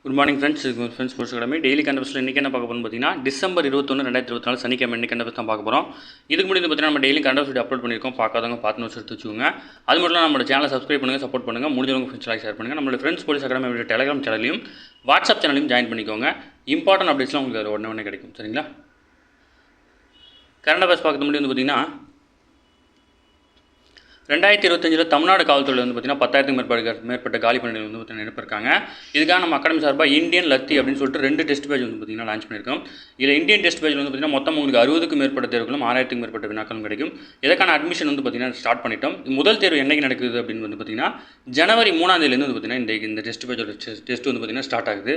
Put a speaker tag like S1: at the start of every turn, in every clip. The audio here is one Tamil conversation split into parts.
S1: Good morning friends. இது ஃப்ரெண்ட்ஸ் ஸ்போர்ட்ஸ் அகாடமி டெய்லி கண்டபஸ்ட்டில் இன்றைக்கி என்ன பார்க்க போகிறோம்னு பார்த்தீங்கன்னா டிசம்பர் 21, 2024 சனிக்கிழமை இன்றைக்கி கண்டபஸ் தான் பார்க்க போகிறோம். இதுக்கு முன்னாடி பார்த்தீங்கன்னா நம்ம டெய்லி கண்டபஸ் அப்லோட் பண்ணியிருக்கோம். பார்க்காதவங்க பார்த்து நோட்ஸ் எடுத்து வச்சுக்கோங்க. அது மட்டும் இல்லாமல் நம்ம சேனலை சப்ஸ்கிரைப் பண்ணுங்கள், சப்போர்ட் பண்ணுங்கள், முடிஞ்சவங்க ஃப்ரெண்ட்ஸ்லாம் ஷேர் பண்ணுங்கள். நம்மளோட ஃப்ரெண்ட்ஸ் ஸ்போர்ட்ஸ் அகாடமி டெலிகிராம் சேனலையும் வாட்ஸ்அப் சேனலையும் ஜாயின் பண்ணிக்கோங்க. இம்பார்ட்டன்ட் அப்டேட்ஸ்லாம் உங்களுக்கு அது உடனே கிடைக்கும். சரிங்களா? கரண்ட் அஃபேர்ஸ் பார்க்க முடியும் பார்த்தீங்கன்னா 2025 தமிழ்நாடு காவல்துறையில் பார்த்தீங்கன்னா 10,000க்கும் மேற்பட்ட காலி பணிகள் பார்த்தீங்கன்னா நிரப்பிருக்காங்க. இதுக்காக நம்ம அகாடமி சார்பாக இந்தியன் லத்தி அப்படின்னு சொல்லிட்டு 2 டெஸ்ட் பேஜ் பார்த்தீங்கன்னா லான்ச் பண்ணியிருக்கோம். இதில் இந்தியன் டெஸ்ட் பேஜ் பார்த்தீங்கன்னா மொத்தம் உங்களுக்கு 60க்கும் மேற்பட்ட தேர்வுகளும் 6,000க்கும் மேற்பட்ட வினாக்களும் கிடைக்கும். இதற்கான அட்மிஷன் பார்த்தீங்கன்னா ஸ்டார்ட் பண்ணிட்டோம். முதல் தேர்வு என்னைக்கு நடக்குது அப்படின்னு பார்த்தீங்கன்னா ஜனவரி 3ஆம் தேதியிலேருந்து பார்த்தீங்கன்னா இந்த டெஸ்ட் பேஜோட டெஸ்ட் பார்த்தீங்கன்னா ஸ்டார்ட் ஆகுது.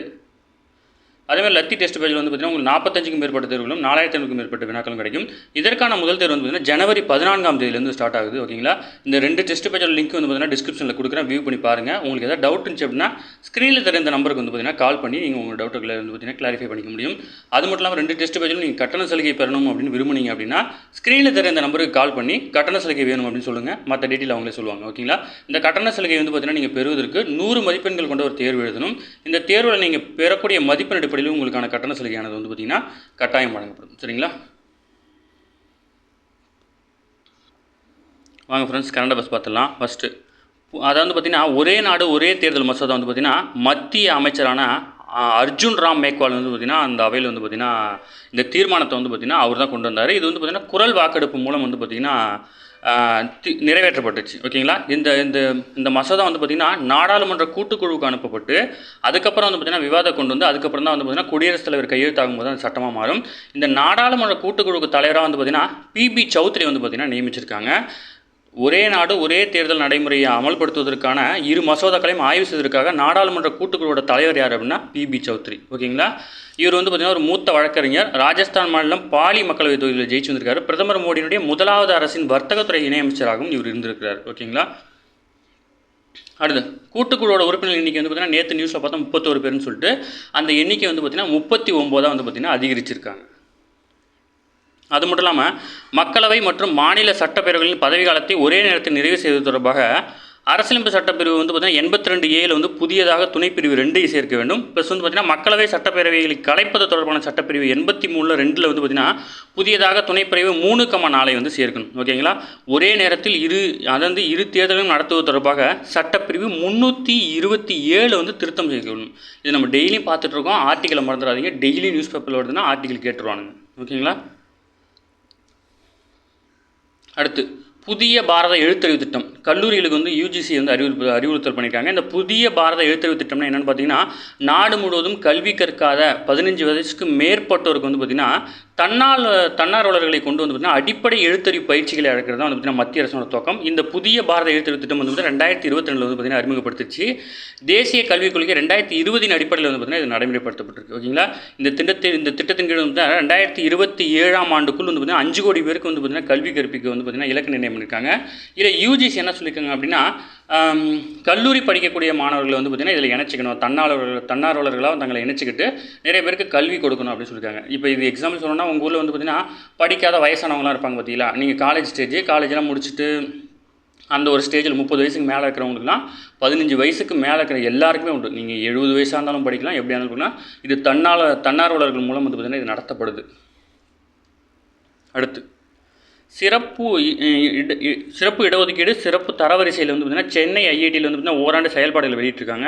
S1: அதேமாதிரி லத்தி டெஸ்ட் பேஜில் பார்த்தீங்கன்னா உங்களுக்கு 45க்கும் மேற்பட்ட தேர்வுகளும் 4,500க்கும் மேற்பட்ட வினாக்களும் கிடைக்கும். இதற்கான முதல் தேர்வு பார்த்தீங்கன்னா ஜனவரி 14ஆம் தேதியிலேருந்து ஸ்டார்ட் ஆகுது. ஓகேங்களா? இந்த 2 டெஸ்ட் பேஜோட லிங்க் பார்த்தீங்கன்னா டிஸ்கிரிப்ஷனில் கொடுக்குறேன், வியூ பண்ணி பாருங்கள். உங்களுக்கு ஏதாவது டவுட் இருந்துச்சு அப்படின்னா ஸ்க்ரீனில் தர இந்த நம்பருக்கு பார்த்தீங்கன்னா கால் பண்ணி நீங்கள் உங்கள் டவுட்டுகளை பார்த்தீங்கன்னா கிளாரிஃபை பண்ணிக்க முடியும். அது மட்டும் இல்லாமல் 2 டெஸ்ட் பேஜிலும் நீங்கள் கட்டண சலுகை பெறணும் அப்படின்னு விரும்புனீங்க அப்படின்னா ஸ்க்ரீனில் தர இந்த நம்பருக்கு கால் பண்ணி கட்டண சலுகை வேணும் அப்படின்னு சொல்லுங்கள். மற்ற டீட்டெயில் அவங்களே சொல்லுவாங்க. ஓகேங்களா? இந்த கட்டண சலுகை பார்த்தீங்கன்னா நீங்கள் பெறுவதற்கு 100 மதிப்பெண்கள் கொண்ட ஒரு தேர்வு எழுதணும். இந்த தேர்வில் நீங்கள் பெறக்கூடிய மதிப்பெண் அடிப்படையில் உங்களுக்கான கட்டண சலுகையானது பார்த்தீங்கன்னா கட்டாயம் வழங்கப்படும். சரிங்களா? வாங்க ஃப்ரெண்ட்ஸ், கரண்ட் அஃபேர்ஸ் பார்த்துடலாம். ஃபஸ்ட்டு அதாவது பார்த்தீங்கன்னா ஒரே நாடு ஒரே தேர்தல் மசோதா பார்த்தீங்கன்னா மத்திய அமைச்சரான அர்ஜுன் ராம் மேக்வால் பார்த்தீங்கன்னா அந்த அவையில் பார்த்தீங்கன்னா இந்த தீர்மானத்தை பார்த்தீங்கன்னா அவர் தான் கொண்டு வந்தார். இது பார்த்தீங்கன்னா குரல் வாக்கெடுப்பு மூலம் பார்த்தீங்கன்னா நிறைவேற்றப்பட்டுச்சு. ஓகேங்களா? இந்த இந்த இந்த மசோதா பார்த்திங்கன்னா நாடாளுமன்ற கூட்டுக்குழுவுக்கு அனுப்பப்பட்டு அதுக்கப்புறம் பார்த்திங்கன்னா விவாதம் கொண்டு வந்து அதுக்கப்புறம் தான் பார்த்திங்கன்னா குடியரசுத் தலைவர் கையெழுத்தாகும் போது அது சட்டமாக மாறும். இந்த நாடாளுமன்ற கூட்டுக்குழுவுக்கு தலைவராக பார்த்திங்கன்னா பிபி சௌத்ரி பார்த்திங்கன்னா நியமிச்சிருக்காங்க. ஒரே நாடு ஒரே தேர்தல் நடைமுறையை அமல்படுத்துவதற்கான 2 மசோதாக்களையும் ஆய்வு செய்வதற்காக நாடாளுமன்ற கூட்டுக்குழுவோட தலைவர் யார் அப்படின்னா பிபி சௌத்ரி. ஓகேங்களா? இவர் பார்த்தீங்கன்னா ஒரு மூத்த வழக்கறிஞர். ராஜஸ்தான் மாநிலம் பாலி மக்களவை தொகுதியில் ஜெயிச்சு வந்திருக்காரு. பிரதமர் மோடியினுடைய முதலாவது அரசின் வர்த்தகத்துறை இணையமைச்சராகவும் இவர் இருந்திருக்கிறார். ஓகேங்களா? அடுத்து கூட்டுக்குழுவோட உறுப்பினர் எண்ணிக்கை பார்த்தீங்கன்னா நேற்று நியூஸில் பார்த்தா 31 பேர்னு சொல்லிட்டு அந்த எண்ணிக்கை பார்த்தீங்கன்னா 39 பார்த்தீங்கன்னா அதிகரிச்சிருக்காங்க. அது மட்டும் இல்லாமல் மக்களவை மற்றும் மாநில சட்டப்பேரவைகளின் பதவி காலத்தை ஒரே நேரத்தில் நிறைவு செய்வது தொடர்பாக அரசியலமைப்பு சட்டப்பிரிவு பார்த்தீங்கன்னா 82A புதியதாக துணைப்பிரிவு 2 சேர்க்க வேண்டும். ப்ளஸ் பார்த்தீங்கன்னா மக்களவை சட்டப்பேரவைகளை கலைப்பது தொடர்பான சட்டப்பிரிவு 83(2) பார்த்தீங்கன்னா புதியதாக துணைப்பிரிவு 3,4 சேர்க்கணும். ஓகேங்களா? ஒரே நேரத்தில் இரு தேர்தலும் நடத்துவது தொடர்பாக சட்டப்பிரிவு 327 திருத்தம் செய்யணும். இது நம்ம டெய்லியும் பார்த்துட்ருக்கோம். ஆர்டிக்கலை மறந்துடாதீங்க. டெய்லி நியூஸ் பேப்பரில் வருதுன்னா ஆர்டிக்கல் கேட்டுருவானுங்க. ஓகேங்களா? அடுத்து புதிய பாரத எழுத்தறிவு திட்டம் கல்லூரிகளுக்கு UGC அறிவுறுத்தல் பண்ணியிருக்காங்க. இந்த புதிய பாரத எழுத்தறிவு திட்டம்னா என்னென்னு பார்த்தீங்கன்னா நாடு முழுவதும் கல்வி கற்காத 15 வயசுக்கு மேற்பட்டோருக்கு பார்த்தீங்கன்னா தன்னார்வலர்களை கொண்டு பார்த்தீங்கன்னா அடிப்படை எழுத்தறிவு பயிற்சிகளை அழைக்கிறது தான் பார்த்தீங்கன்னா மத்திய அரசோட துவக்கம். இந்த புதிய பாரத எழுத்தறிவு திட்டம் 2022 பார்த்தீங்கன்னா அறிமுகப்படுத்திச்சு. தேசிய கல்விக் கொள்கை 2020 அடிப்படையில் பார்த்தீங்கன்னா இது நடைமுறைப்படுத்தப்பட்டிருக்கு. ஓகேங்களா? இந்த திட்டத்தின் கீழ் 2027ஆம் ஆண்டுக்குள் பார்த்தீங்கன்னா 5 கோடி பேருக்கு பார்த்தீங்கன்னா கல்வி கற்பிக்க பார்த்தீங்கன்னா இலக்கு நிர்ணயம் பண்ணியிருக்காங்க. இதில் UGC என்ன சொல்லியிருக்காங்க அப்படின்னா கல்லூரி படிக்கக்கூடிய மாணவர்களை பார்த்தீங்கன்னா இதில் இணைச்சிக்கணும். தன்னார்வலர்களாக தங்களை இணைச்சிக்கிட்டு நிறைய பேருக்கு கல்வி கொடுக்கணும் அப்படின்னு சொல்லியிருக்காங்க. இப்போ இது எக்ஸாம்பிள் சொல்லணும்னா உங்கள் ஊரில் பார்த்தீங்கன்னா படிக்காத வயசானவங்களாம் இருப்பாங்க. பார்த்தீங்களா? நீங்கள் காலேஜெலாம் முடிச்சுட்டு அந்த ஒரு ஸ்டேஜில் 30 வயசுக்கு மேலே இருக்கிறவங்களுக்குலாம் 15 வயசுக்கு மேலே இருக்கிற எல்லாருக்குமே உண்டு. நீங்கள் 70 வயசாக இருந்தாலும் படிக்கலாம், எப்படியா இருந்தாலும் இது தன்னார்வலர்கள் மூலம் பார்த்தீங்கன்னா இது நடத்தப்படுது. அடுத்து சிறப்பு இடஒதுக்கீடு சிறப்பு தரவரிசையில் பார்த்தீங்கன்னா சென்னை IITயில் பார்த்தீங்கன்னா ஓராண்டு செயல்பாடுகள் வெளியிட்டிருக்காங்க.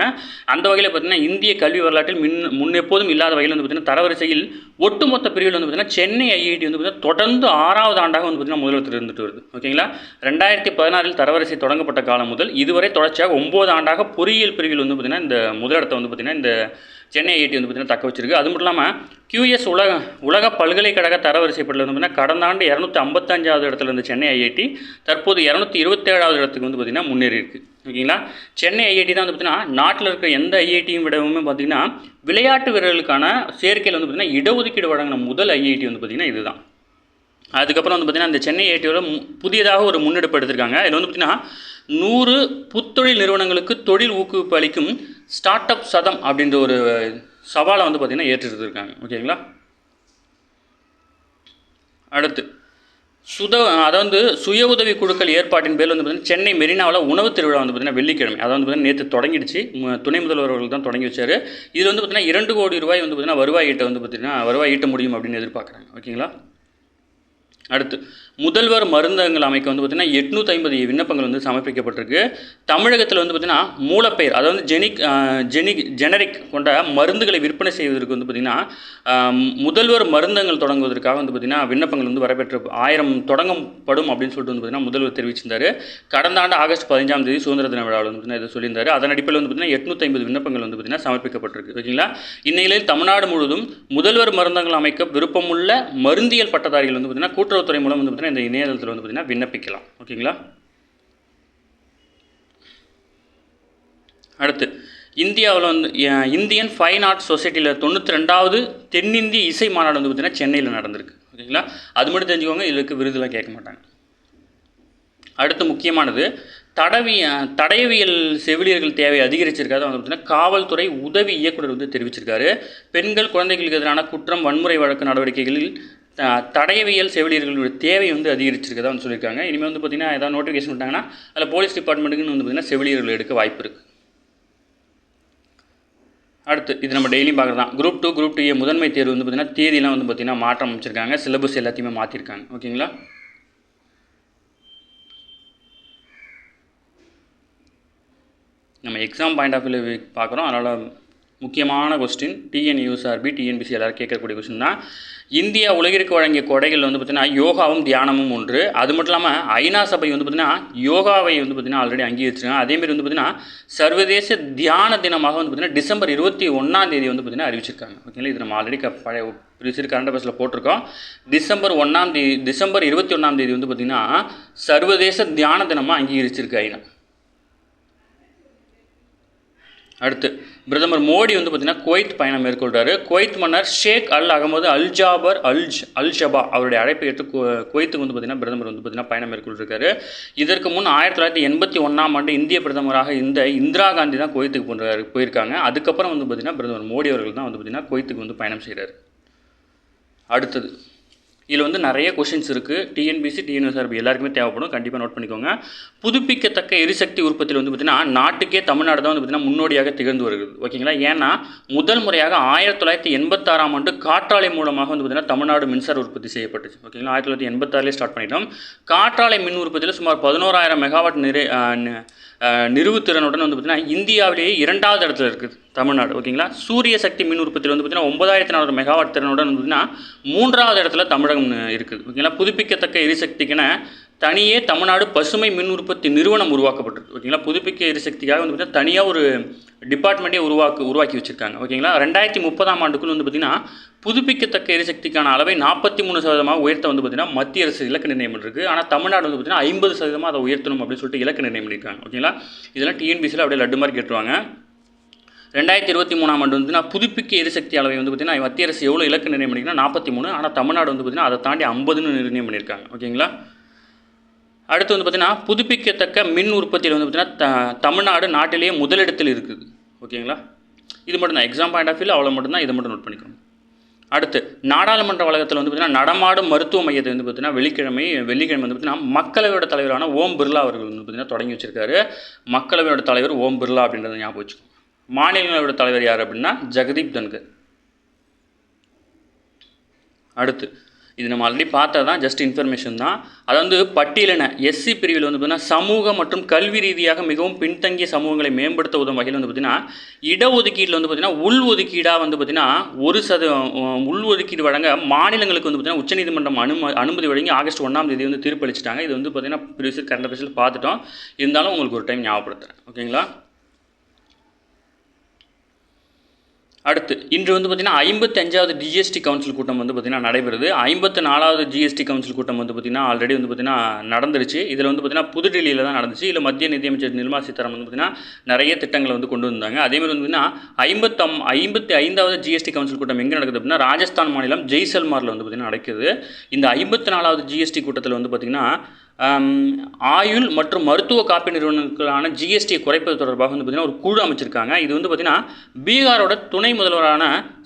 S1: அந்த வகையில் பார்த்தீங்கன்னா இந்திய கல்வி வரலாற்றில் முன்னெப்போதும் இல்லாத வகையில் பார்த்தீங்கன்னா தரவரிசையில் ஒட்டுமொத்த பிரிவில் பார்த்தீங்கன்னா சென்னை IIT பார்த்தீங்கன்னா தொடர்ந்து 6வது ஆண்டாக பார்த்தீங்கன்னா முதலிடத்தில் இருந்துட்டு வருது. ஓகேங்களா? 2016 தரவரிசை தொடங்கப்பட்ட காலம் முதல் இதுவரை தொடர்ச்சியாக 9 ஆண்டாக பொறியியல் பிரிவில் பார்த்தீங்கன்னா இந்த முதலிடத்தை பார்த்தீங்கன்னா இந்த சென்னை IIT பார்த்தீங்கன்னா தக்க வச்சிருக்கு. அது மட்டும் இல்லாமல் QS உலக பல்கலைக்கழக தரவரிசைப்பட்டில் பார்த்தீங்கன்னா கடந்த ஆண்டு 255வது இடத்துல இருந்த சென்னை IIT தற்போது 227வது இடத்துக்கு பார்த்தீங்கன்னா முன்னேறி இருக்குது. ஓகேங்களா? சென்னை IIT தான் பார்த்தீங்கன்னா நாட்டில் இருக்கிற எந்த IITயும் விடவுமே பார்த்தீங்கன்னா விளையாட்டு வீரர்களுக்கான சேர்க்கையில் பார்த்தீங்கன்னா இடஒதுக்கீடு வழங்கின முதல் IIT பார்த்தீங்கன்னா இதுதான். அதுக்கப்புறம் பார்த்தீங்கன்னா இந்த சென்னை IITயோட புதியதாக ஒரு முன்னெடுப்பு எடுத்திருக்காங்க. இதில் பார்த்தீங்கன்னா 100 புத்தொழில் நிறுவனங்களுக்கு தொழில் ஊக்குவிப்பு அளிக்கும் ஸ்டார்ட் அப் சதம் அப்படின்ற ஒரு சவாலை பார்த்தீங்கன்னா ஏற்றிருக்காங்க. ஓகேங்களா? அடுத்து அதாவது சுய உதவி குழுக்கள் ஏற்பாட்டின் பேர் வந்து பார்த்தீங்கன்னா சென்னை மெரினாவில் உணவு திருவிழா வந்து பார்த்தீங்கன்னா வெள்ளிக்கிழமை அதாவது வந்து பார்த்தீங்கன்னா நேற்று தொடங்கிடுச்சு. துணை முதல்வர் அவர்கள் தான் தொடங்கி வச்சார். இதில் வந்து பார்த்தீங்கன்னா 2 கோடி ரூபாய் வந்து பார்த்தீங்கன்னா வருவாய் ஈட்ட முடியும் அப்படின்னு எதிர்பார்க்குறாங்க. ஓகேங்களா. அடுத்து முதல்வர் மருந்தகங்கள் அமைக்க வந்து பார்த்திங்கன்னா 850 விண்ணப்பங்கள் வந்து சமர்ப்பிக்கப்பட்டிருக்கு. தமிழகத்தில் வந்து பார்த்திங்கன்னா மூலப்பெயர் அதாவது ஜெனரிக் கொண்ட மருந்துகளை விற்பனை செய்வதற்கு வந்து பார்த்திங்கன்னா முதல்வர் மருந்தகங்கள் தொடங்குவதற்காக வந்து பார்த்திங்கன்னா விண்ணப்பங்கள் வந்து வரப்பெற்று 1000 தொடங்கப்படும் அப்படின்னு சொல்லிட்டு வந்து பார்த்திங்கன்னா முதல்வர் தெரிவிச்சிருந்தார். கடந்த ஆண்டு ஆகஸ்ட் 15ஆம் தேதி சுதந்திர தின விழாவில் வந்து பார்த்திங்கன்னா இதை சொல்லியிருந்தார். அதன் அடிப்படையில் வந்து பார்த்திங்கன்னா 850 விண்ணப்பங்கள் வந்து பார்த்திங்கன்னா சமர்ப்பிக்கப்பட்டிருக்கு. ஓகேங்களா. இந்நிலையில் தமிழ்நாடு முழுவதும் முதல்வர் மருந்தகங்கள் அமைக்க விருப்பமுள்ள மருந்தியல் பட்டதாரிகள் வந்து பார்த்திங்கன்னா கூட்டுறவுத்துறை மூலம் வந்து பார்த்திங்கன்னா இந்த இணையதளத்தில் வந்து பார்த்திங்கன்னா விண்ணப்பிக்கலாம். ஓகேங்களா. அடுத்து இந்தியாவில் வந்து இந்தியன் ஃபைன் ஆர்ட்ஸ் சொசைட்டியில் 92வது தென்னிந்திய இசை மாநாடு வந்து பார்த்திங்கன்னா சென்னையில் நடந்திருக்கு. ஓகேங்களா. அது மட்டும் தெரிஞ்சுக்கோங்க, இதுக்கு விருதுலாம் கேட்க மாட்டாங்க. அடுத்து முக்கியமானது தடயவியல் செவிலியர்கள் தேவை அதிகரிச்சிருக்காது வந்து பார்த்திங்கன்னா காவல்துறை உதவி இயக்குனர் வந்து தெரிவிச்சிருக்காரு. பெண்கள் குழந்தைகளுக்கு எதிரான குற்றம் வன்முறை வழக்கு நடவடிக்கைகளில் தடயவியல் செவிலியர்களுடைய தேவை வந்து அதிகரிச்சிருக்கதா வந்து சொல்லியிருக்காங்க. இனிமேல் வந்து பார்த்திங்கன்னா ஏதாவது நோட்டிஃபிகேஷன் விட்டாங்கன்னா அதில் போலீஸ் டிபார்ட்மெண்ட்டுக்குன்னு வந்து பார்த்திங்கன்னா செவிலியர்கள் எடுக்க வாய்ப்பு இருக்குது. அடுத்து இது நம்ம டெய்லியும் பார்க்குறது தான். குரூப் 2 குரூப் 2 முதன்மை தேர்வு வந்து பார்த்திங்கன்னா தேதியெலாம் வந்து பார்த்திங்கன்னா மாற்றம் அமைச்சிருக்காங்க. சிலபஸ் எல்லாத்தையுமே மாற்றிருக்காங்க. ஓகேங்களா. நம்ம எக்ஸாம் பாயிண்ட் ஆஃப் வியூ பார்க்குறோம். அதனால் முக்கியமான கொஸ்டின் டிஎன்யூஎஸ்ஆர்பி டிஎன்பிசி எல்லோரும் கேட்கக்கூடிய கொஸ்டின் தான். இந்தியா உலகிற்கு வழங்கிய கொடைகள் வந்து பார்த்திங்கன்னா யோகாவும் தியானமும் ஒன்று. அது மட்டும் இல்லாமல் ஐநா சபை வந்து பார்த்திங்கன்னா யோகாவை வந்து பார்த்திங்கன்னா ஆல்ரெடி அங்கீகரிச்சிருக்காங்க. அதேமாதிரி வந்து பார்த்திங்கன்னா சர்வதேச தியான தினமாக வந்து பார்த்திங்கன்னா டிசம்பர் 21ஆம் தேதி வந்து பார்த்திங்கன்னா அறிவிச்சிருக்காங்க. ஓகேங்களா. இது நம்ம ஆல்ரெடி பழைய ப்ரீவியஸ் கரண்ட் அஃபேர்ஸில் போட்டிருக்கோம். டிசம்பர் 21ஆம் தேதி வந்து பார்த்திங்கன்னா சர்வதேச தியான தினமாக அங்கீகரிச்சிருக்கு ஐநா. அடுத்து பிரதமர் மோடி வந்து பார்த்திங்கன்னா குவைத் பயணம் மேற்கொள்கிறார். குவைத் மன்னர் ஷேக் அல் அகமது அல் ஷபா அவருடைய அழைப்பை ஏற்று குவைத்துக்கு வந்து பார்த்திங்கன்னா பிரதமர் வந்து பார்த்திங்கன்னா பயணம் மேற்கொள்ளிருக்காரு. இதற்கு முன் 1981ஆம் ஆண்டு இந்திய பிரதமராக இந்திரா காந்தி தான் குவைத்துக்கு போயிருக்காங்க. அதுக்கப்புறம் வந்து பார்த்திங்கன்னா பிரதமர் மோடி அவர்கள் தான் வந்து பார்த்திங்கன்னா குவைத்துக்கு வந்து பயணம் செய்கிறார். அடுத்தது இதில் வந்து நிறைய கொஷின்ஸ் இருக்குது. டிஎன்பிசி டிஎன்எஸ்ஆர்பி எல்லாருக்குமே தேவைப்படும். கண்டிப்பாக நோட் பண்ணிக்கோங்க. புதுப்பிக்கத்தக்க எரிசக்தி உற்பத்தியில் வந்து பார்த்திங்கன்னா நாட்டுக்கே தமிழ்நாடு தான் வந்து பார்த்திங்கன்னா முன்னோடியாக திகழ்ந்து வருகிறது. ஓகேங்களா. ஏன்னா முதல் முறையாக 1986ஆம் ஆண்டு காற்றாலை மூலமாக வந்து பார்த்திங்கன்னா தமிழ்நாடு மின்சார உற்பத்தி செய்யப்பட்டுச்சு. ஓகேங்களா. 1986லேயே ஸ்டார்ட் பண்ணிட்டோம். காற்றாலை மின் உற்பத்தியில் சுமார் 11,000 மெகாவாட் நிறுவுத்திறனுடன் வந்து பார்த்திங்கன்னா இந்தியாவிலேயே 2வது இடத்துல இருக்குது தமிழ்நாடு. ஓகேங்களா. சூரிய சக்தி மின் உற்பத்தியில் வந்து பார்த்திங்கன்னா 9,400 மெகாவாட் திறனுடன் வந்து பார்த்திங்கன்னா 3வது இடத்துல தமிழகம் இருக்குது. ஓகேங்களா. புதுப்பிக்கத்தக்க எரிசக்திக்குன்னு தனியே தமிழ்நாடு பசுமை மின் உற்பத்தி நிறுவனம் உருவாக்கப்பட்டிருக்கு. ஓகேங்களா. புதுப்பிக்க எரிசக்திக்காக வந்து பார்த்திங்கன்னா தனியாக ஒரு டிபார்ட்மெண்ட்டே உருவாக்கி வச்சுருக்காங்க. ஓகேங்களா. 2030ஆம் ஆண்டுக்குள் வந்து பார்த்திங்கன்னா புதுப்பிக்கத்தக்க எரிசக்திக்கான அளவை 43% உயர்த்த வந்து பார்த்திங்கன்னா மத்திய அரசு இலக்கு நிர்ணயம் இருக்குது. ஆனால் தமிழ்நாடு வந்து பார்த்திங்கன்னா 50% அதை உயர்த்தணும் அப்படின்னு சொல்லிட்டு இலக்கு நிர்ணயம் பண்ணியிருக்காங்க. ஓகேங்களா. இதெல்லாம் டிஎன்பிசியில் அப்படியே லட்டு மாதிரி கேட்டுருவாங்க. 2023ஆம் ஆண்டு வந்து புதுப்பிக்க எரிசக்தி அளவை வந்து பார்த்திங்கன்னா மத்திய அரசு எவ்வளோ இலக்கு நிர்ணயம் பண்ணியிருக்குன்னா 43. ஆனால் தமிழ்நாடு வந்து பார்த்திங்கன்னா அதை தாண்டி 50ன்னு நிர்ணயம் பண்ணியிருக்காங்க. ஓகேங்களா. அடுத்து வந்து பார்த்திங்கன்னா புதுப்பிக்கத்தக்க மின் உற்பத்தியில் வந்து பார்த்திங்கன்னா தமிழ்நாடு நாட்டிலேயே முதலிடத்தில் இருக்குது. ஓகேங்களா. இது மட்டும் தான் எக்ஸாம் பாயிண்ட் ஆஃப் வியூவில் அவ்வளோ மட்டும்தான். இதை மட்டும் நோட் பண்ணிக்கோங்க. அடுத்து நாடாளுமன்ற வளாகத்தில் வந்து பார்த்திங்கன்னா நடமாடும் மருத்துவ மையத்தை வந்து பார்த்திங்கன்னா வெள்ளிக்கிழமை வந்து பார்த்திங்கன்னா மக்களவையோட தலைவரான ஓம் பிர்லா அவர்கள் வந்து பார்த்திங்கன்னா தொடங்கி வச்சிருக்காரு. மக்களவையோட தலைவர் ஓம் பிர்லா அப்படின்றத ஞாபகம் வச்சுக்கோங்க. மாநிலங்களவையோட தலைவர் யார் அப்படின்னா ஜெகதீப் தன்கர். அடுத்து இது நம்ம ஆல்ரெடி பார்த்தா தான், ஜஸ்ட் இன்ஃபர்மேஷன் தான். அதாவது பட்டியலின எஸ்சி பிரிவில் வந்து பார்த்திங்கன்னா சமூக மற்றும் கல்வி ரீதியாக மிகவும் பின்தங்கிய சமூகங்களை மேம்படுத்த உதவும் வகையில் வந்து பார்த்திங்கன்னா இடஒதுக்கீட்டில் வந்து பார்த்திங்கன்னா உள்ஒதுக்கீடாக வந்து பார்த்திங்கன்னா உள்ஒதுக்கீடு வழங்க மாநிலங்களுக்கு வந்து பார்த்திங்கன்னா உச்சநீதிமன்றம் அனுமதி வழங்கி ஆகஸ்ட் 1ஆம் தேதி வந்து தீர்ப்பளிச்சிட்டாங்க. இது வந்து பார்த்திங்கன்னா ப்ரீவியஸ் கரண்ட் அஃபேர்ஸில் பார்த்துட்டோம். இருந்தாலும் உங்களுக்கு ஒரு டைம் ஞாபகப்படுத்துகிறேன். ஓகேங்களா. அடுத்து இன்று வந்து பார்த்திங்கன்னா 55வது ஜிஎஸ்டி கவுன்சில் கூட்டம் வந்து பார்த்திங்கன்னா நடைபெறுது. 54வது ஜிஎஸ்டி கவுன்சில் கூட்டம் வந்து பார்த்திங்கன்னா ஆல்ரெடி வந்து பார்த்திங்கன்னா நடந்துருச்சு. இதில் வந்து பார்த்திங்கன்னா புதுடெல்லியில் தான் நடந்துச்சு. இதில் மத்திய நிதியமைச்சர் நிர்மலா சீதாராமன் வந்து பார்த்திங்கன்னா நிறைய திட்டங்களை வந்து கொண்டு வந்தாங்க. அதேமாதிரி வந்து பார்த்திங்கன்னா 55வது ஜிஎஸ்டி கவுன்சில் கூட்டம் எங்கே நடக்குது அப்படின்னா ராஜஸ்தான் மாநிலம் ஜெய்சல்மாரில் வந்து பார்த்திங்கன்னா நடக்குது. இந்த 54வது ஜிஎஸ்டி கூட்டத்தில் வந்து பார்த்திங்கன்னா ஆயுள் மற்றும் மருத்துவ காப்பீடு நிறுவனங்களுக்கான ஜிஎஸ்டியை குறைப்பது தொடர்பாக வந்து பார்த்திங்கன்னா ஒரு குழு அமைச்சிருக்காங்க. இது வந்து பார்த்திங்கன்னா பீகாரோட துணை முதல்வரான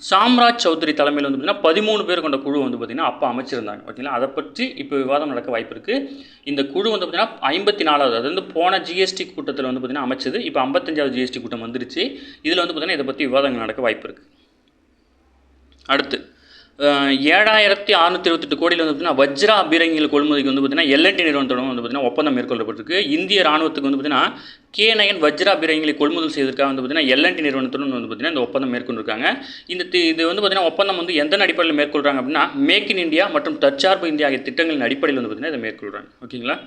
S1: சாம்ராஜ் சௌத்ரி தலைமையில் வந்து பார்த்திங்கன்னா 13 பேர் கொண்ட குழு வந்து பார்த்திங்கன்னா அப்போ அமைச்சிருந்தாங்க. ஓகேங்களா, அதை பற்றி இப்போ விவாதம் நடக்க வாய்ப்பு இருக்குது. இந்த குழு வந்து பார்த்திங்கன்னா 54வது, அது வந்து போன ஜிஎஸ்டி கூட்டத்தில் வந்து பார்த்திங்கன்னா அமைச்சது. இப்போ 55வது ஜிஎஸ்டி கூட்டம் வந்துருச்சு. இதில் வந்து பார்த்திங்கன்னா இதை பற்றி விவாதங்கள் நடக்க வாய்ப்பு இருக்குது. அடுத்து 7628 கோடியில் வந்து பார்த்திங்கன்னா வஜ்ரா பீரங்கிகள் கொள்முதலுக்கு வந்து பார்த்திங்கன்னா எல்என்டி நிறுவனத்தோட வந்து பார்த்திங்கன்னா ஒப்பந்தம் மேற்கொள்ளப்பட்டிருக்கு. இந்திய ராணுவத்துக்கு வந்து பார்த்திங்கன்னா K9 வஜ்ரா பீரங்கிகளை கொள்முதல் செய்வதற்காக வந்து பார்த்திங்கன்னா எல்என்டி நிறுவனத்துடன் வந்து பார்த்திங்கன்னா இந்த ஒப்பந்தம் மேற்கொண்டிருக்காங்க. இது வந்து பார்த்திங்கன்னா ஒப்பந்தம் வந்து எந்த அடிப்படையில் மேற்கொள்கிறாங்க அப்படின்னா மேக் இன் இந்தியா மற்றும் தற்சார்பு இந்தியா ஆகிய திட்டங்களின் அடிப்படையில் வந்து பார்த்திங்கன்னா இதை மேற்கொள்கிறாங்க. ஓகேங்களா,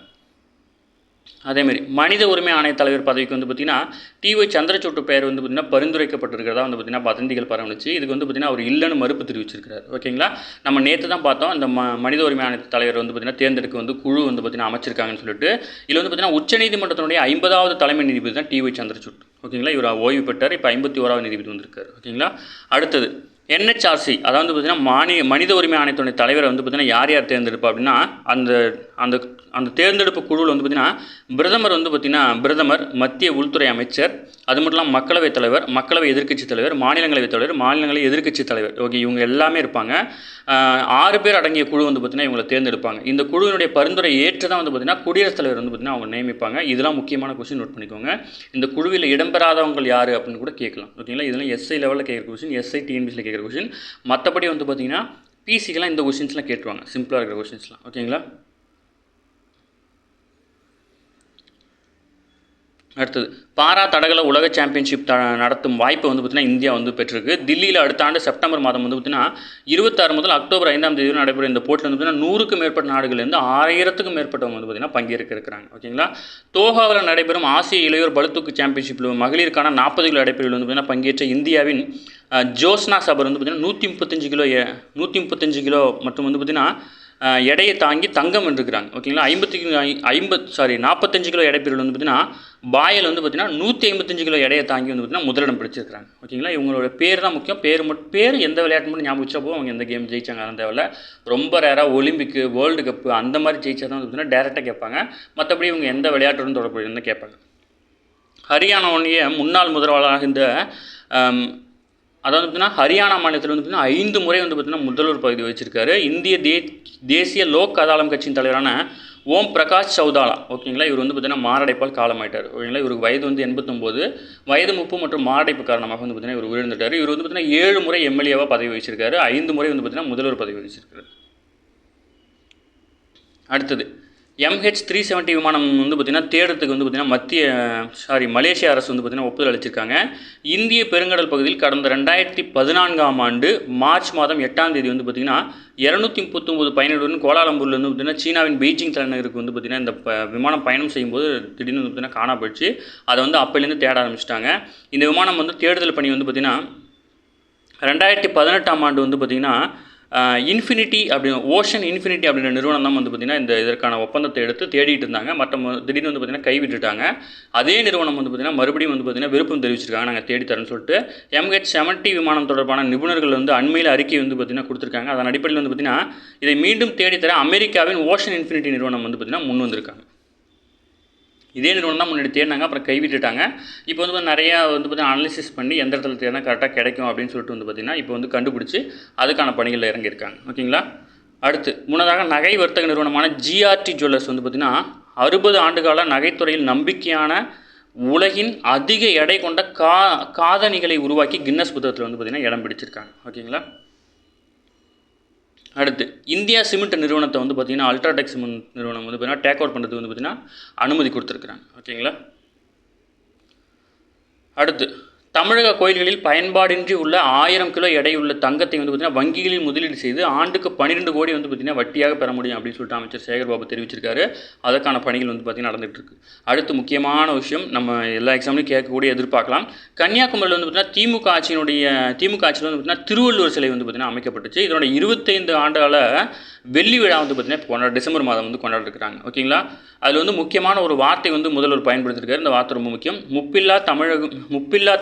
S1: அதேமாதிரி மனித உரிமை ஆணைய தலைவர் பதவிக்கு வந்து பார்த்திங்கன்னா டிஒய் சந்திரசூட் பெயர் வந்து பார்த்திங்கன்னா பரிந்துரைக்கப்பட்டிருக்கிறதா வந்து பார்த்திங்கன்னா வதந்திகள் பரவணுச்சு. இதுக்கு வந்து பார்த்திங்கன்னா அவர் இல்லைன்னு மறுப்பு தெரிவிச்சிருக்கிறார். ஓகேங்களா, நம்ம நேற்று தான் பார்த்தோம் இந்த மனித உரிமை ஆணைய தலைவர் வந்து பார்த்திங்கன்னா தேர்ந்தெடுக்க வந்து குழு வந்து பார்த்திங்கன்னா அமைச்சிருக்காங்கன்னு சொல்லிட்டு. இதில் வந்து பார்த்திங்கன்னா உச்சநீதிமன்றத்தினுடைய 50வது தலைமை நீதிபதி தான் டிஒய் சந்திரசூட். ஓகேங்களா, இவர் ஓய்வு பெற்றார். இப்போ 51வது நீதிபதி வந்திருக்காரு. ஓகேங்களா, அடுத்தது NHRC, அதாவது பார்த்திங்கன்னா மனித உரிமை ஆணையத்துடைய தலைவரை வந்து பார்த்திங்கன்னா யார் தேர்ந்தெடுப்பா அப்படின்னா அந்த தேர்ந்தெடுப்பு குழுவில் வந்து பார்த்திங்கன்னா பிரதமர், மத்திய உள்துறை அமைச்சர், அது மட்டும் இல்லாமல் மக்களவைத் தலைவர், மக்களவை எதிர்க்கட்சி தலைவர், மாநிலங்களவைத் தலைவர், மாநிலங்களவை எதிர்க்கட்சி தலைவர். ஓகே, இவங்க எல்லாமே இருப்பாங்க. 6 பேர் அடங்கிய குழு வந்து பார்த்திங்கன்னா இவங்களை தேர்ந்தெடுப்பாங்க. இந்த குழுவினுடைய பரிந்துரை ஏற்று தான் வந்து பார்த்திங்கன்னா குடியரசுத் தலைவர் வந்து பார்த்திங்கன்னா அவங்க நியமிப்பாங்க. இதெல்லாம் முக்கியமான கொஸ்டின், நோட் பண்ணிக்கோங்க. இந்த குழுவில் இடம்பெறாதவங்க யார் அப்படின்னு கூட கேட்கலாம். ஓகேங்களா, இதெல்லாம் எஸ்ஐ லெவலில் கேட்குற கொஸ்டின், எஸ்ஐ டிஎன்பிசியில் கேட்குற கொஸ்டின். மற்றபடி வந்து பார்த்திங்கன்னா பிசிக்கெலாம் இந்த கொஸ்டின்ஸ்லாம் கேட்டுருவாங்க, சிம்பிளாக இருக்கிற கொஸ்டின்ஸ்லாம். ஓகேங்களா, அடுத்தது பாரா தடகள உலக சாம்பியன்ஷிப் நடத்தும் வாய்ப்பை வந்து பார்த்திங்கன்னா இந்தியா வந்து பெற்றிருக்கு. தில்லியில் அடுத்த ஆண்டு செப்டம்பர் மாதம் வந்து பார்த்திங்கன்னா 26 முதல் அக்டோபர் 5ஆம் தேதி நடைபெறும் இந்த போட்டியில் வந்து பார்த்திங்கன்னா 100க்கும் மேற்பட்ட நாடுகள்லேருந்து 6000க்கும் மேற்பட்டவங்க வந்து பார்த்திங்கன்னா பங்கேற்க இருக்கிறாங்க. ஓகேங்களா, தோஹாவில் நடைபெறும் ஆசிய இளையோர் பளுதூக்கு சாம்பியன்ஷிப்பில் மகளிருக்கான 40 கிலோ அடைப்பிரிவில் வந்து பார்த்திங்கன்னா பங்கேற்ற இந்தியாவின் ஜோஸ்னா சபர் வந்து பார்த்திங்கன்னா 135 கிலோ மற்றும் வந்து பார்த்திங்கன்னா எடையை தாங்கி தங்கம் வென்றிருக்கிறாங்க. ஓகேங்களா, 45 கிலோ எடைப்பிரிவில் வந்து பார்த்திங்கன்னா பாயல் வந்து பார்த்திங்கன்னா 155 கிலோ எடையை தாங்கி வந்து பார்த்திங்கன்னா முதலிடம் பிடிச்சிருக்காங்க. ஓகேங்களா, இவங்களோட பேர் தான் முக்கியம். பேர் எந்த விளையாட்டு மட்டும் ஞாபகம் வச்சா போதும் அவங்க எந்த கேம் ஜெயிச்சாங்க அந்த தேவையில்ல. ரொம்ப ரேராக ஒலிம்பிக்கு, வேர்ல்டு கப்பு அந்த மாதிரி ஜெயிச்சா தான் வந்து பார்த்திங்கன்னா டேரெக்டாக கேட்பாங்க. மற்றபடி இவங்க எந்த விளையாட்டுடன் தொடர்புன்னு கேட்பாங்க. ஹரியானாவுடைய முன்னாள் முதல்வராக இந்த அதாவது பார்த்திங்கன்னா ஹரியானா மாநிலத்தில் வந்து பார்த்திங்கன்னா 5 முறை வந்து பார்த்திங்கன்னா முதல்வர் பதவி வச்சிருக்காரு. இந்திய தேசிய லோக் அதாலம் கட்சியின் தலைவரான ஓம் பிரகாஷ் சௌதாலா. ஓகேங்களா, இவர் வந்து பார்த்திங்கன்னா மாரடைப்பால் காலமாயிட்டார். ஓகேங்களா, இவருக்கு வயது வந்து 89, வயது மூப்பு மற்றும் மாரடைப்பு காரணமாக வந்து பார்த்திங்கன்னா இவர் உயிரிழந்துட்டார். இவர் வந்து பார்த்திங்கன்னா 7 முறை எம்எல்ஏவாக பதவி வச்சிருக்காரு, 5 முறை வந்து பார்த்திங்கன்னா முதல்வர் பதவி வச்சிருக்காரு. அடுத்தது MH370 விமானம் வந்து பார்த்திங்கன்னா தேடுறதுக்கு வந்து பார்த்திங்கன்னா மலேசிய அரசு வந்து பார்த்திங்கன்னா ஒப்புதல் அளிச்சிருக்காங்க. இந்திய பெருங்கடல் பகுதியில் கடந்த 2014ஆம் ஆண்டு மார்ச் மாதம் 8ஆம் தேதி வந்து பார்த்திங்கன்னா 239 பயணிகளுடன் கோலாலம்பூரில் வந்து பார்த்திங்கன்னா சீனாவின் பெய்ஜிங் தலைநகருக்கு வந்து பார்த்திங்கன்னா இந்த விமானம் பயணம் செய்யும்போது திடீர்னு வந்து பார்த்திங்கன்னா காணா போயிடுச்சு. அதை வந்து அப்போலேருந்து தேட ஆரம்பிச்சிட்டாங்க. இந்த விமானம் வந்து தேடுதல் பணி வந்து பார்த்திங்கன்னா 2018ஆம் ஆண்டு வந்து பார்த்திங்கன்னா இன்ஃபினிட்டி ஓஷன் இன்ஃபினிட்டி அப்படின்ற நிறுவனம் தான் வந்து பார்த்திங்கன்னா இதற்கான ஒப்பந்தத்தை எடுத்து தேடிட்டு இருந்தாங்க. திடீர்னு வந்து பார்த்திங்கன்னா கைவிட்டுட்டாங்க. அதே நிறுவனம் வந்து பார்த்திங்கன்னா மறுபடியும் வந்து பார்த்திங்கன்னா விருப்பம் தெரிவிச்சிருக்காங்க, நாங்கள் தேடித்தரேன்னு சொல்லிட்டு. MH70 விமானம் தொடர்பான நிபுணர்கள் வந்து அண்மையில் அறிக்கை வந்து பார்த்திங்கன்னா கொடுத்துருக்காங்க. அதன் அடிப்படையில் வந்து பார்த்திங்கன்னா இதை மீண்டும் தேடித்தர அமெரிக்காவின் ஓஷன் இன்ஃபினிட்டி நிறுவனம் வந்து பார்த்திங்கன்னா முன் வந்திருக்காங்க. இதே நிறுவனம் தான் முன்னாடி தேடினாங்க, அப்புறம் கைவிட்டுட்டாங்க. இப்போ வந்து நிறையா வந்து பார்த்திங்கன்னா அனலிசிஸ் பண்ணி எந்த இடத்துல தேடினா கரெக்டாக கிடைக்கும் அப்படின்னு சொல்லிட்டு வந்து பார்த்திங்கன்னா இப்போ வந்து கண்டுபிடிச்சி அதுக்கான பணிகளில் இறங்கியிருக்காங்க. ஓகேங்களா, அடுத்து முன்னதாக நகை வர்த்தக நிறுவனமான GRT ஜுவல்லர்ஸ் வந்து பார்த்திங்கன்னா 60 ஆண்டுகால நகைத்துறையில் நம்பிக்கையான உலகின் அதிக எடை கொண்ட காதணிகளை உருவாக்கி கின்னஸ் புத்தகத்தில் வந்து பார்த்திங்கன்னா இடம் பிடிச்சிருக்காங்க. ஓகேங்களா, அடுத்து இந்தியா சிமெண்ட் நிறுவனத்தை வந்து பார்த்திங்கன்னா அல்ட்ராடெக் சிமெண்ட் நிறுவனம் வந்து பார்த்திங்கன்னா டேக் ஓவர் பண்ணுறதுக்கு வந்து பார்த்திங்கன்னா அனுமதி கொடுத்துருக்குறாங்க. ஓகேங்களா, அடுத்து தமிழக கோயில்களில் பயன்பாடின்றி உள்ள 1000 கிலோ எடையுள்ள தங்கத்தை வந்து பார்த்திங்கன்னா வங்கிகளில் முதலீடு செய்து ஆண்டுக்கு 12 கோடி வந்து பார்த்திங்கன்னா வட்டியாக பெற முடியும் அப்படின்னு சொல்லிட்டு அமைச்சர் சேகர்பாபு தெரிவிச்சிருக்காரு. அதற்கான பணிகள் வந்து பார்த்திங்கன்னா நடந்துகிட்டு இருக்கு. அடுத்து முக்கியமான விஷயம், நம்ம எல்லா எக்ஸாம்லையும் கேட்கக்கூடிய எதிர்பார்க்கலாம். கன்னியாகுமரியில் வந்து பார்த்திங்கன்னா திமுக ஆட்சியில் வந்து பார்த்திங்கன்னா திருவள்ளுவர் சிலை வந்து பார்த்திங்கன்னா அமைக்கப்பட்டுச்சு. இதனோட 25 ஆண்டுகால வெள்ளி விழா வந்து பார்த்திங்கன்னா டிசம்பர் மாதம் வந்து கொண்டாடிருக்கிறாங்க. ஓகேங்களா, அதில் வந்து முக்கியமான ஒரு வார்த்தை வந்து முதல்வர் பயன்படுத்தியிருக்காரு. இந்த வார்த்தை ரொம்ப முக்கியம். முப்பில்லா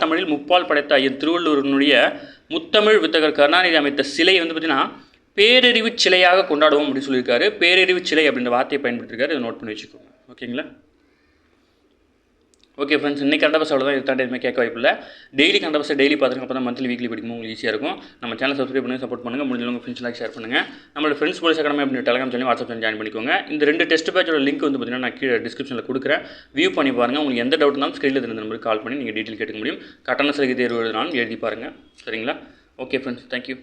S1: தமிழில் முப்பால் படைத்த ஐயர் திருவள்ளுவருடைய முத்தமிழ் வித்தகர் கருணாநிதி அமைத்த சிலை வந்து பார்த்திங்கன்னா பேரறிவு சிலையாக கொண்டாடுவோம் அப்படின்னு சொல்லியிருக்காரு. பேரறிவு சிலை அப்படின்ற வார்த்தையை பயன்படுத்திருக்காரு. இதை நோட் பண்ணி வச்சுக்கோங்க. ஓகேங்களா? ஓகே ஃப்ரெண்ட்ஸ், இன்றைக்கி கரண்ட் அஃபேர்ஸ் அவ்வளோ தான். இது தாண்டி எதுவுமே கேட்க வாய்ப்பு இல்லை. டெய்லி கரண்ட் அஃபேர்ஸ் டெய்லி பார்த்துருங்க. அப்போ தான் மந்த்லி வீக்லி படிக்கும்போது உங்களுக்கு ஈஸியாக இருக்கும். நம்ம சேனல் சப்ஸ்கிரைப் பண்ணி சப்போர்ட் பண்ணுங்கள். முடிஞ்சவங்க ஃப்ரெண்ட்ஸ்லாம் ஷேர் பண்ணுங்கள். நம்மளோட ஃப்ரெண்ட்ஸ் போலீஸ் அகாடமி அப்படின்னு Telegram channel WhatsApp channel join பண்ணிக்கோங்க. இந்த 2 டெஸ்ட் பேட்சோட லிங்க் வந்து பார்த்தீங்கன்னா நான் கீழே டிஸ்கிரிப்ஷனில் கொடுக்குறேன். வியூ பண்ணி பாருங்கள். உங்களுக்கு எந்த டவுட் இருந்தாலும் ஸ்க்ரீனில் இருந்த நம்பருக்கு கால் பண்ணி நீங்கள் டீட்டெயில் கேட்க முடியும். கட்டண சலுகை தேர்வு எழுதினாலும் எழுதி பாருங்கள். சரிங்களா? Okay friends, thank you.